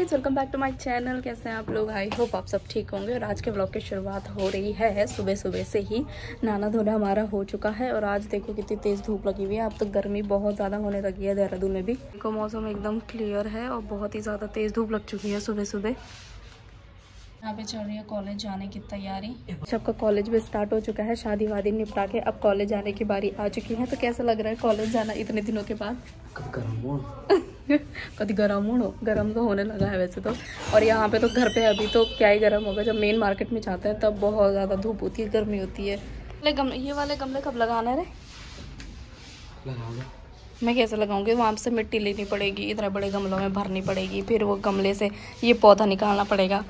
Guys, welcome back to my channel. कैसे हैं आप लोग? आई होप आप सब ठीक होंगे। और आज के ब्लॉग की शुरुआत हो रही है सुबह सुबह से ही। नहाना धोना हमारा हो चुका है और आज देखो कितनी तेज़ धूप लगी हुई है। अब तो गर्मी बहुत ज़्यादा होने लगी है देहरादून में भी। देखो मौसम एकदम क्लियर है और बहुत ही ज़्यादा तेज़ धूप लग चुकी है सुबह सुबह। यहाँ पे चल रही है कॉलेज जाने की तैयारी। सबका कॉलेज भी स्टार्ट हो चुका है। शादी वादी निपटा के अब कॉलेज जाने की बारी आ चुकी है। तो कैसा लग रहा है कॉलेज जाना इतने दिनों के बाद? कभी गर्म हो, गर्म तो होने लगा है वैसे तो। और यहाँ पे तो घर पे अभी तो क्या ही गर्म होगा। जब मेन मार्केट में जाते हैं तब बहुत ज़्यादा धूप होती है, गर्मी होती है। ये वाले गमले कब लगाना है रे? मैं कैसे लगाऊंगी? वहाँ से मिट्टी लेनी पड़ेगी, इतने बड़े गमलों में भरनी पड़ेगी, फिर वो गमले से ये पौधा निकालना पड़ेगा।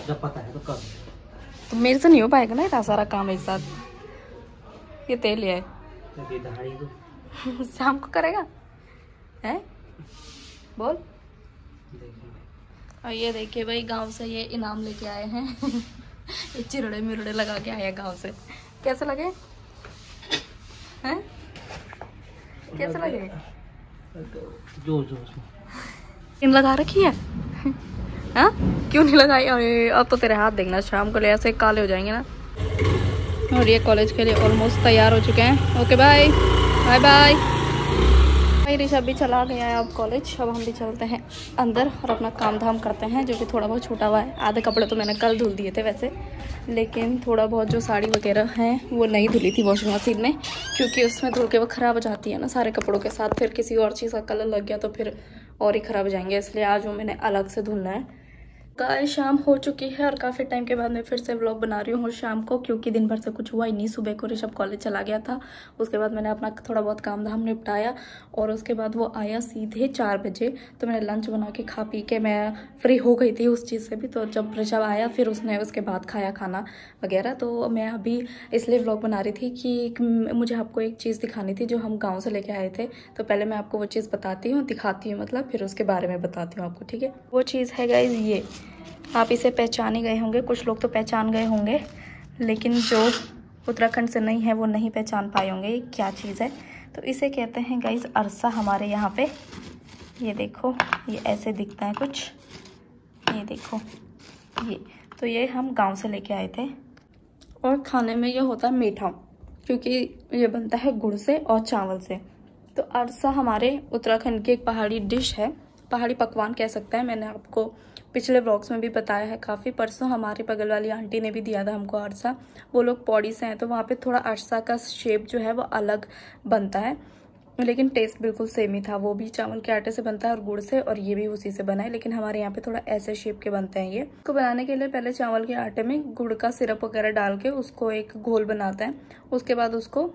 जब पता है तो कर। तो मेरे से नहीं हो पाएगा ना इतना सारा काम एक साथ। ये तेल है शाम को करेगा है? बोल। और ये देखिए भाई, गांव से ये इनाम लेके आए हैं। ये चिरड़े मिरड़े लगा के आए हैं गांव से। कैसे लगे हैं? कैसे लगे? जो इन लगा रखी है। हाँ क्यों नहीं लगाई? अरे अब तो तेरे हाथ देखना, शाम को ले ऐसे काले हो जाएंगे ना। और ये कॉलेज के लिए ऑलमोस्ट तैयार हो चुके हैं। Okay bye bye bye. भाई ऋषभ भी चला गया है अब कॉलेज। अब हम भी चलते हैं अंदर और अपना काम धाम करते हैं, जो कि थोड़ा बहुत छूटा हुआ है। आधे कपड़े तो मैंने कल धुल दिए थे वैसे, लेकिन थोड़ा बहुत जो साड़ी वगैरह हैं वो नहीं धुली थी वॉशिंग मशीन में, क्योंकि उसमें धुल के वो ख़राब हो जाती है ना सारे कपड़ों के साथ। फिर किसी और चीज़ का कलर लग गया तो फिर और ही ख़राब हो जाएंगे, इसलिए आज वो मैंने अलग से धुलना है। गाइस शाम हो चुकी है और काफ़ी टाइम के बाद मैं फिर से व्लॉग बना रही हूँ शाम को, क्योंकि दिन भर से कुछ हुआ ही नहीं। सुबह को ऋषभ कॉलेज चला गया था, उसके बाद मैंने अपना थोड़ा बहुत काम धाम निपटाया और उसके बाद वो आया सीधे 4 बजे। तो मैंने लंच बना के खा पी के मैं फ्री हो गई थी उस चीज़ से भी। तो जब ऋषभ आया फिर उसने उसके बाद खाया खाना वगैरह। तो मैं अभी इसलिए व्लॉग बना रही थी कि मुझे आपको एक चीज़ दिखानी थी जो हम गाँव से लेके आए थे। तो पहले मैं आपको वो चीज़ बताती हूँ, दिखाती हूँ मतलब, फिर उसके बारे में बताती हूँ आपको, ठीक है? वो चीज़ है गाइस ये, आप इसे पहचान ही गए होंगे, कुछ लोग तो पहचान गए होंगे, लेकिन जो उत्तराखंड से नहीं है वो नहीं पहचान पाए होंगे ये क्या चीज़ है। तो इसे कहते हैं गाइस अरसा हमारे यहाँ पे। ये देखो, ये ऐसे दिखता है कुछ, ये देखो ये। तो ये हम गांव से लेके आए थे और खाने में ये होता है मीठा, क्योंकि ये बनता है गुड़ से और चावल से। तो अरसा हमारे उत्तराखंड की एक पहाड़ी डिश है, पहाड़ी पकवान कह सकते हैं। मैंने आपको पिछले व्लॉग्स में भी बताया है काफ़ी। परसों हमारे बगल वाली आंटी ने भी दिया था हमको अरसा। वो लोग पौड़ी से हैं तो वहाँ पे थोड़ा अरसा का शेप जो है वो अलग बनता है, लेकिन टेस्ट बिल्कुल सेम ही था। वो भी चावल के आटे से बनता है और गुड़ से, और ये भी उसी से बना है, लेकिन हमारे यहाँ पे थोड़ा ऐसे शेप के बनते हैं ये। इसको बनाने के लिए पहले चावल के आटे में गुड़ का सिरप वगैरह डाल के उसको एक घोल बनाते हैं, उसके बाद उसको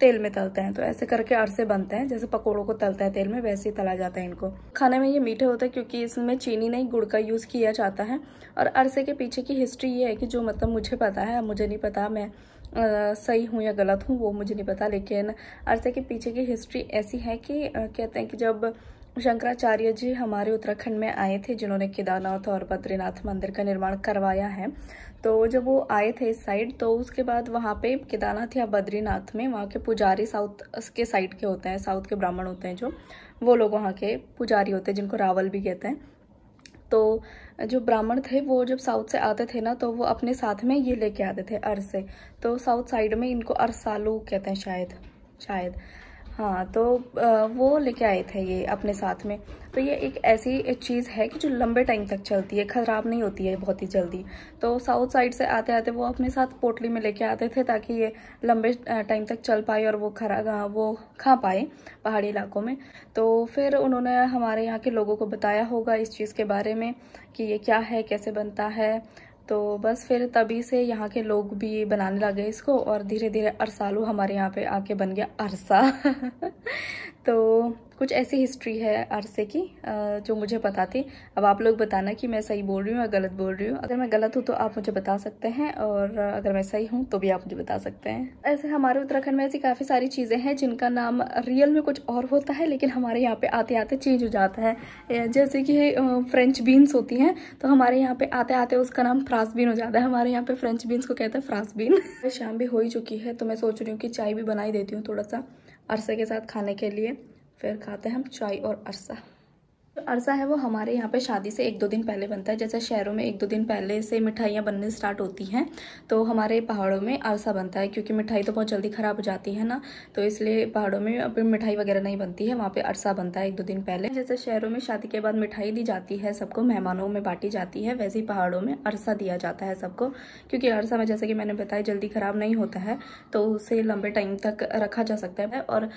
तेल में तलते हैं। तो ऐसे करके अरसे बनते हैं, जैसे पकोड़ों को तलता है तेल में वैसे ही तला जाता है इनको। खाने में ये मीठे होते हैं क्योंकि इसमें चीनी नहीं गुड़ का यूज़ किया जाता है। और अरसे के पीछे की हिस्ट्री ये है कि जो मतलब मुझे पता है, मुझे नहीं पता मैं सही हूँ या गलत हूँ वो मुझे नहीं पता, लेकिन अरसे के पीछे की हिस्ट्री ऐसी है कि कहते हैं कि जब शंकराचार्य जी हमारे उत्तराखंड में आए थे, जिन्होंने केदारनाथ और बद्रीनाथ मंदिर का निर्माण करवाया है, तो जब वो आए थे इस साइड, तो उसके बाद वहाँ पे केदारनाथ या बद्रीनाथ में वहाँ के पुजारी साउथ के साइड के होते हैं, साउथ के ब्राह्मण होते हैं जो, वो लोग वहाँ के पुजारी होते हैं जिनको रावल भी कहते हैं। तो जो ब्राह्मण थे वो जब साउथ से आते थे ना, तो वो अपने साथ में ये लेके आते थे अरसे। तो साउथ साइड में इनको अरसालू कहते हैं शायद हाँ। तो वो लेके आए थे ये अपने साथ में। तो ये एक ऐसी चीज़ है कि जो लंबे टाइम तक चलती है, ख़राब नहीं होती है बहुत ही जल्दी। तो साउथ साइड से आते आते वो अपने साथ पोटली में लेके आते थे ताकि ये लंबे टाइम तक चल पाए और वो खा पाए पहाड़ी इलाकों में। तो फिर उन्होंने हमारे यहाँ के लोगों को बताया होगा इस चीज़ के बारे में कि ये क्या है, कैसे बनता है। तो बस फिर तभी से यहाँ के लोग भी बनाने लगे इसको, और धीरे धीरे अरसालू हमारे यहाँ पे आके बन गया अरसा। तो कुछ ऐसी हिस्ट्री है अरसे की जो मुझे पता थी। अब आप लोग बताना कि मैं सही बोल रही हूँ या गलत बोल रही हूँ। अगर मैं गलत हूँ तो आप मुझे बता सकते हैं, और अगर मैं सही हूँ तो भी आप मुझे बता सकते हैं। ऐसे हमारे उत्तराखंड में ऐसी काफ़ी सारी चीज़ें हैं जिनका नाम रियल में कुछ और होता है, लेकिन हमारे यहाँ पे आते आते चेंज हो जाता है। जैसे कि फ्रेंच बीन्स होती हैं, तो हमारे यहाँ पे आते आते उसका नाम फ्रांस बीन हो जाता है। हमारे यहाँ पे फ्रेंच बीन्स को कहते हैं फ्रांस बीन। शाम भी हो ही चुकी है तो मैं सोच रही हूँ कि चाय भी बनाई देती हूँ थोड़ा सा अरसे के साथ खाने के लिए। फिर खाते हैं हम चाय और अरसा। अरसा है वो हमारे यहाँ पे शादी से 1-2 दिन पहले बनता है। जैसे शहरों में 1-2 दिन पहले से मिठाइयाँ बनने स्टार्ट होती हैं, तो हमारे पहाड़ों में अरसा बनता है, क्योंकि मिठाई तो बहुत जल्दी ख़राब हो जाती है ना, तो इसलिए पहाड़ों में अब मिठाई वगैरह नहीं बनती है, वहाँ पे अरसा बनता है 1-2 दिन पहले। जैसे शहरों में शादी के बाद मिठाई दी जाती है सबको, मेहमानों में बांटी जाती है, वैसे ही पहाड़ों में अरसा दिया जाता है सबको, क्योंकि अरसा में जैसे कि मैंने बताया जल्दी ख़राब नहीं होता है, तो उसे लंबे टाइम तक रखा जा सकता है। और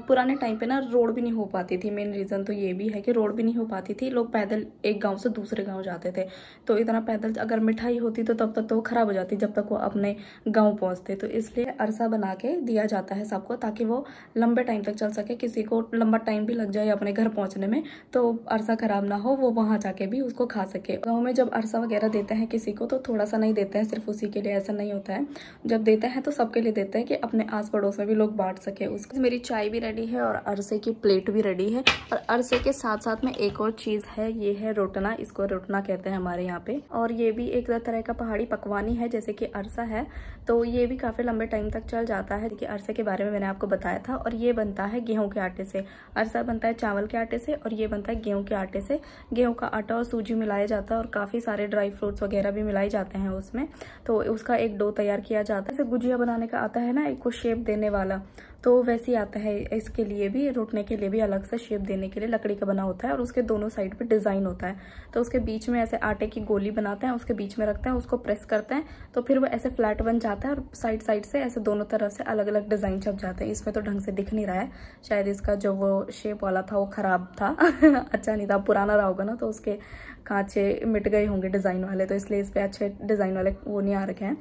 पुराने टाइम पे ना रोड भी नहीं हो पाती थी, मेन रीज़न तो ये भी है कि रोड भी नहीं हो पाती थी, लोग पैदल एक गांव से दूसरे गांव जाते थे, तो इतना पैदल अगर मिठाई होती तो तब तक तो ख़राब हो जाती जब तक वो अपने गांव पहुंचते। तो इसलिए अरसा बना के दिया जाता है सबको, ताकि वो लंबे टाइम तक चल सके। किसी को लंबा टाइम भी लग जाए अपने घर पहुँचने में तो अरसा ख़राब ना हो, वो वहाँ जाके भी उसको खा सके। गाँव में जब अरसा वगैरह देते हैं किसी को तो थोड़ा सा नहीं देते हैं सिर्फ उसी के लिए, ऐसा नहीं होता है। जब देते हैं तो सबके लिए देते हैं कि अपने आस पड़ोस में भी लोग बांट सके उसको। मेरी चाय भी रेडी है और अरसे की प्लेट भी रेडी है, और अरसे के साथ साथ में एक और चीज़ है, ये है रोटना। इसको रोटना कहते हैं हमारे यहाँ पे, और ये भी एक तरह का पहाड़ी पकवानी है जैसे कि अरसा है, तो ये भी काफ़ी लंबे टाइम तक चल जाता है। देखिए अरसे के बारे में मैंने आपको बताया था, और ये बनता है गेहूँ के आटे से। अरसा बनता है चावल के आटे से और ये बनता है गेहूँ के आटे से। गेहूँ का आटा और सूजी मिलाया जाता है और काफ़ी सारे ड्राई फ्रूट्स वगैरह भी मिलाए जाते हैं उसमें, तो उसका एक डो तैयार किया जाता है। जैसे गुजिया बनाने का आता है ना एक को शेप देने वाला, तो वैसे ही आता है इसके लिए भी, रोटने के लिए भी अलग से शेप देने के लिए लकड़ी का बना होता है, और उसके दोनों साइड पे डिज़ाइन होता है। तो उसके बीच में ऐसे आटे की गोली बनाते हैं, उसके बीच में रखते हैं, उसको प्रेस करते हैं, तो फिर वो ऐसे फ्लैट बन जाता है, और साइड साइड से ऐसे दोनों तरफ से अलग अलग डिज़ाइन छप जाते हैं। इसमें तो ढंग से दिख नहीं रहा है, शायद इसका जो वो शेप वाला था वो ख़राब था अच्छा नहीं था, पुराना रहा होगा ना, तो उसके कांचे मिट गए होंगे डिज़ाइन वाले, तो इसलिए इस पर अच्छे डिज़ाइन वाले वो नहीं आ रखे हैं।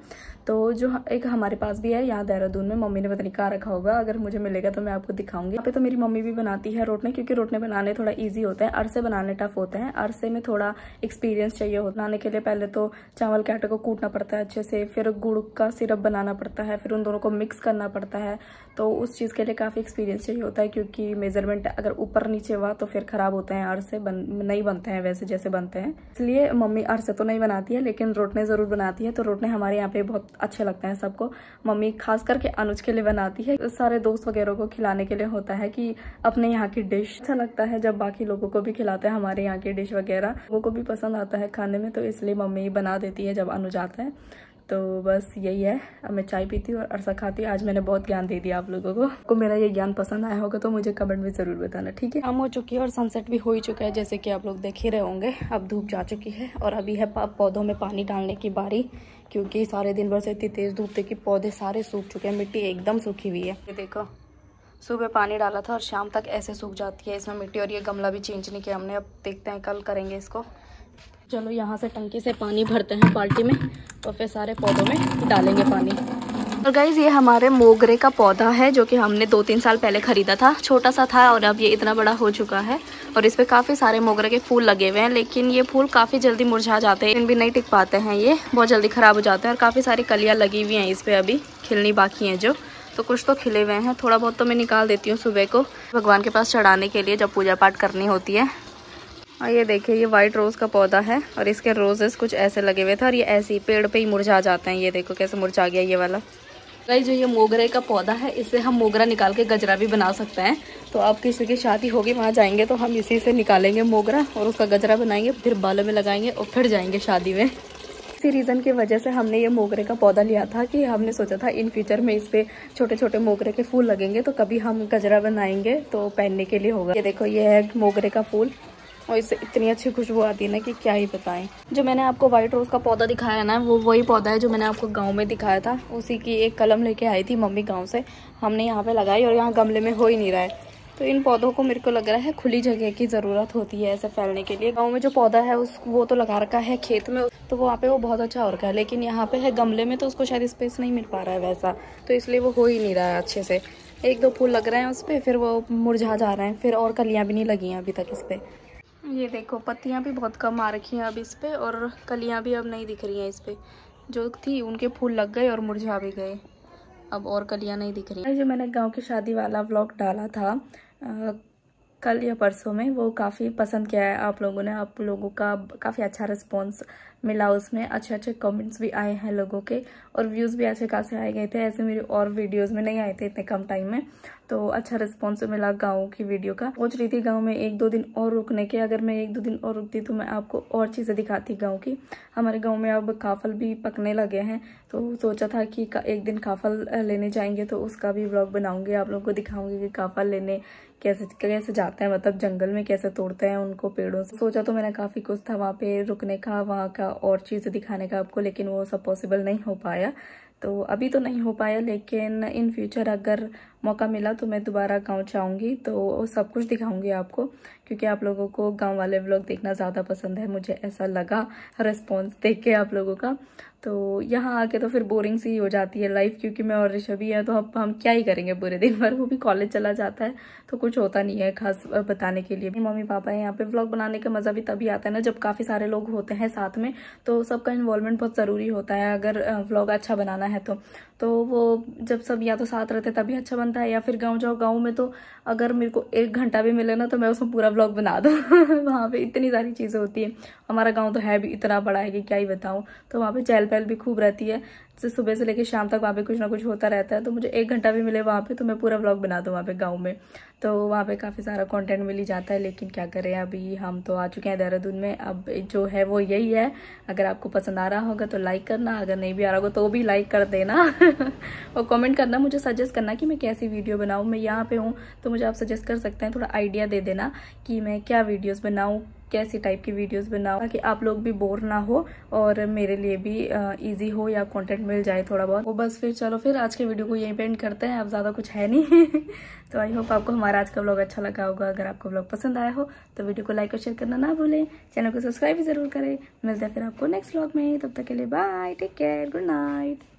तो जो एक हमारे पास भी है यहाँ देहरादून में, मम्मी ने पता नहीं कहाँ रखा होगा, अगर मुझे मिलेगा तो मैं आपको दिखाऊंगी। यहाँ पे तो मेरी मम्मी भी बनाती है रोटने, क्योंकि रोटने बनाने थोड़ा इजी होता है, अरसे बनाने टफ होते हैं। अरसे में थोड़ा एक्सपीरियंस चाहिए होता है। बनाने के लिए पहले तो चावल के आटे को कूटना पड़ता है अच्छे से, फिर गुड़ का सिरप बनाना पड़ता है, फिर उन दोनों को मिक्स करना पड़ता है, तो उस चीज़ के लिए काफ़ी एक्सपीरियंस चाहिए होता है, क्योंकि मेजरमेंट अगर ऊपर नीचे हुआ तो फिर ख़राब होते हैं, अरसे नहीं बनते हैं वैसे जैसे बनते हैं। इसलिए मम्मी अरसे तो नहीं बनाती है, लेकिन रोटने ज़रूर बनाती है। तो रोटने हमारे यहाँ पे बहुत अच्छे लगते हैं सबको। मम्मी खास करके अनुज के लिए बनाती है, सारे दोस्त वगैरह को खिलाने के लिए होता है कि अपने यहाँ की डिश अच्छा लगता है जब बाकी लोगों को भी खिलाते हैं हमारे यहाँ की डिश वगैरह, लोगों को भी पसंद आता है खाने में, तो इसलिए मम्मी बना देती है जब अनुज आता है। तो बस यही है, अब मैं चाय पीती हूँ और अरसा खाती हूँ। आज मैंने बहुत ज्ञान दे दिया आप लोगों को मेरा ये ज्ञान पसंद आया होगा तो मुझे कमेंट में ज़रूर बताना, ठीक है। शाम हो चुकी है और सनसेट भी हो ही चुका है, जैसे कि आप लोग देख ही रहे होंगे। अब धूप जा चुकी है और अभी है पौधों में पानी डालने की बारी, क्योंकि सारे दिन भर से इतनी तेज़ धूप थी कि पौधे सारे सूख चुके हैं, मिट्टी एकदम सूखी हुई है। ये देखो, सुबह पानी डाला था और शाम तक ऐसे सूख जाती है इसमें मिट्टी। और ये गमला भी चेंज नहीं किया हमने, अब देखते हैं कल करेंगे इसको। चलो यहाँ से टंकी से पानी भरते हैं बाल्टी में और फिर सारे पौधों में डालेंगे पानी। और गाइज ये हमारे मोगरे का पौधा है जो कि हमने 2-3 साल पहले ख़रीदा था, छोटा सा था और अब ये इतना बड़ा हो चुका है। और इस पर काफ़ी सारे मोगरे के फूल लगे हुए हैं, लेकिन ये फूल काफ़ी जल्दी मुरझा जाते हैं, इन भी नहीं टिक पाते हैं, ये बहुत जल्दी ख़राब हो जाते हैं। और काफ़ी सारी कलियाँ लगी हुई हैं इस पर, अभी खिलनी बाकी हैं जो, तो कुछ तो खिले हुए हैं। थोड़ा बहुत तो मैं निकाल देती हूँ सुबह को भगवान के पास चढ़ाने के लिए जब पूजा पाठ करनी होती है। और ये देखिए, ये वाइट रोज़ का पौधा है और इसके रोजेस कुछ ऐसे लगे हुए थे और ये ऐसे ही पेड़ पे ही मुरझा जाते हैं। ये देखो कैसे मुरझा गया ये वाला। गाइस जो ये मोगरे का पौधा है, इससे हम मोगरा निकाल के गजरा भी बना सकते हैं। तो आप किसी की शादी होगी वहाँ जाएंगे तो हम इसी से निकालेंगे मोगरा और उसका गजरा बनाएंगे, फिर बालों में लगाएंगे और फिर जाएंगे शादी में। इसी रीज़न की वजह से हमने ये मोगरे का पौधा लिया था कि हमने सोचा था इन फ्यूचर में इस पे छोटे छोटे मोगरे के फूल लगेंगे तो कभी हम गजरा बनाएंगे तो पहनने के लिए होगा। ये देखो, ये है मोगरे का फूल और इससे इतनी अच्छी खुशबू आती है ना कि क्या ही बताएं। जो मैंने आपको व्हाइट रोज़ का पौधा दिखाया ना, वो वही पौधा है जो मैंने आपको गांव में दिखाया था। उसी की एक कलम लेके आई थी मम्मी गांव से, हमने यहाँ पे लगाई और यहाँ गमले में हो ही नहीं रहा है। तो इन पौधों को मेरे को लग रहा है खुली जगह की ज़रूरत होती है ऐसे फैलने के लिए। गाँव में जो पौधा है वो तो लगा रखा है खेत में, तो वहाँ पे वो बहुत अच्छा हो रखा है, लेकिन यहाँ पे है गमले में तो उसको शायद स्पेस नहीं मिल पा रहा है वैसा, तो इसलिए वो हो ही नहीं रहा है अच्छे से। 1-2 फूल लग रहे हैं उस पर, फिर वो मुरझा जा रहे हैं, फिर और कलियाँ भी नहीं लगी हैं अभी तक इस पर। ये देखो, पत्तियां भी बहुत कम आ रखी हैं अब इस पे और कलियां भी अब नहीं दिख रही हैं इस पे। जो थी उनके फूल लग गए और मुरझा भी गए, अब और कलियां नहीं दिख रही। जो मैंने गांव की शादी वाला व्लॉग डाला था कल या परसों में, वो काफ़ी पसंद किया है आप लोगों ने। आप लोगों का काफ़ी अच्छा रिस्पॉन्स मिला, उसमें अच्छे अच्छे कमेंट्स भी आए हैं लोगों के और व्यूज़ भी अच्छे खासे आए गए थे। ऐसे मेरे और वीडियोस में नहीं आए थे इतने कम टाइम में, तो अच्छा रिस्पॉन्स मिला गाँव की वीडियो का। सोच रही थी गाँव में 1-2 दिन और रुकने के, अगर मैं 1-2 दिन और रुकती तो मैं आपको और चीज़ें दिखाती गाँव की। हमारे गाँव में अब काफल भी पकने लगे हैं, तो सोचा था कि एक दिन काफल लेने जाएंगे तो उसका भी व्लॉग बनाऊंगी, आप लोगों को दिखाऊंगी कि काफल लेने कैसे जाते हैं, मतलब जंगल में कैसे तोड़ते हैं उनको पेड़ों से। सोचा तो मैंने काफ़ी कुछ था वहाँ पे रुकने का, वहाँ का और चीज़ें दिखाने का आपको, लेकिन वो सब पॉसिबल नहीं हो पाया। तो अभी तो नहीं हो पाया, लेकिन इन फ्यूचर अगर मौका मिला तो मैं दोबारा गांव जाऊंगी तो सब कुछ दिखाऊंगी आपको, क्योंकि आप लोगों को गांव वाले व्लॉग देखना ज़्यादा पसंद है, मुझे ऐसा लगा रिस्पॉन्स देख के आप लोगों का। तो यहाँ आके तो फिर बोरिंग सी हो जाती है लाइफ, क्योंकि मैं और ऋषभ ही है, तो अब हम क्या ही करेंगे पूरे दिन भर। वो भी कॉलेज चला जाता है तो कुछ होता नहीं है खास बताने के लिए। मम्मी पापा है यहाँ पे, व्लॉग बनाने का मज़ा भी तभी आता है ना जब काफ़ी सारे लोग होते हैं साथ में, तो सबका इन्वॉल्वमेंट बहुत ज़रूरी होता है अगर व्लॉग अच्छा बनाना है तो वो जब सब या तो साथ रहते तभी अच्छा बनता है, या फिर गाँव जाओ। गाँव में तो अगर मेरे को 1 घंटा भी मिले ना तो मैं उसमें पूरा व्लॉग बना दूँ वहाँ पे इतनी सारी चीज़ें होती है। हमारा गांव तो है भी इतना बड़ा है कि क्या ही बताऊँ। तो वहाँ पे चहल पहल भी खूब रहती है, सुबह से लेकर शाम तक वहाँ पे कुछ ना कुछ होता रहता है। तो मुझे 1 घंटा भी मिले वहाँ पे तो मैं पूरा व्लॉग बना दूँ वहाँ पे गाँव में। तो वहाँ पे काफ़ी सारा कंटेंट मिल ही जाता है, लेकिन क्या करें, अभी हम तो आ चुके हैं देहरादून में। अब जो है वो यही है। अगर आपको पसंद आ रहा होगा तो लाइक करना, अगर नहीं भी आ रहा होगा तो भी लाइक कर देना और कमेंट करना, मुझे सजेस्ट करना कि मैं कैसी वीडियो बनाऊँ। मैं यहाँ पे हूँ तो मुझे आप सजेस्ट कर सकते हैं, थोड़ा आइडिया दे देना कि मैं क्या वीडियोज़ बनाऊँ, कैसी टाइप की वीडियोस बनाओ, ताकि आप लोग भी बोर ना हो और मेरे लिए भी इजी हो या कंटेंट मिल जाए थोड़ा बहुत। वो बस फिर चलो फिर आज के वीडियो को यहीं पे एंड करते हैं, अब ज़्यादा कुछ है नहीं तो आई होप आपको हमारा आज का व्लॉग अच्छा लगा होगा। अगर आपको व्लॉग पसंद आया हो तो वीडियो को लाइक और शेयर करना ना भूलें, चैनल को सब्सक्राइब भी ज़रूर करें। मिलते हैं फिर आपको नेक्स्ट व्लॉग में, तब तक के लिए bye, take care, good night.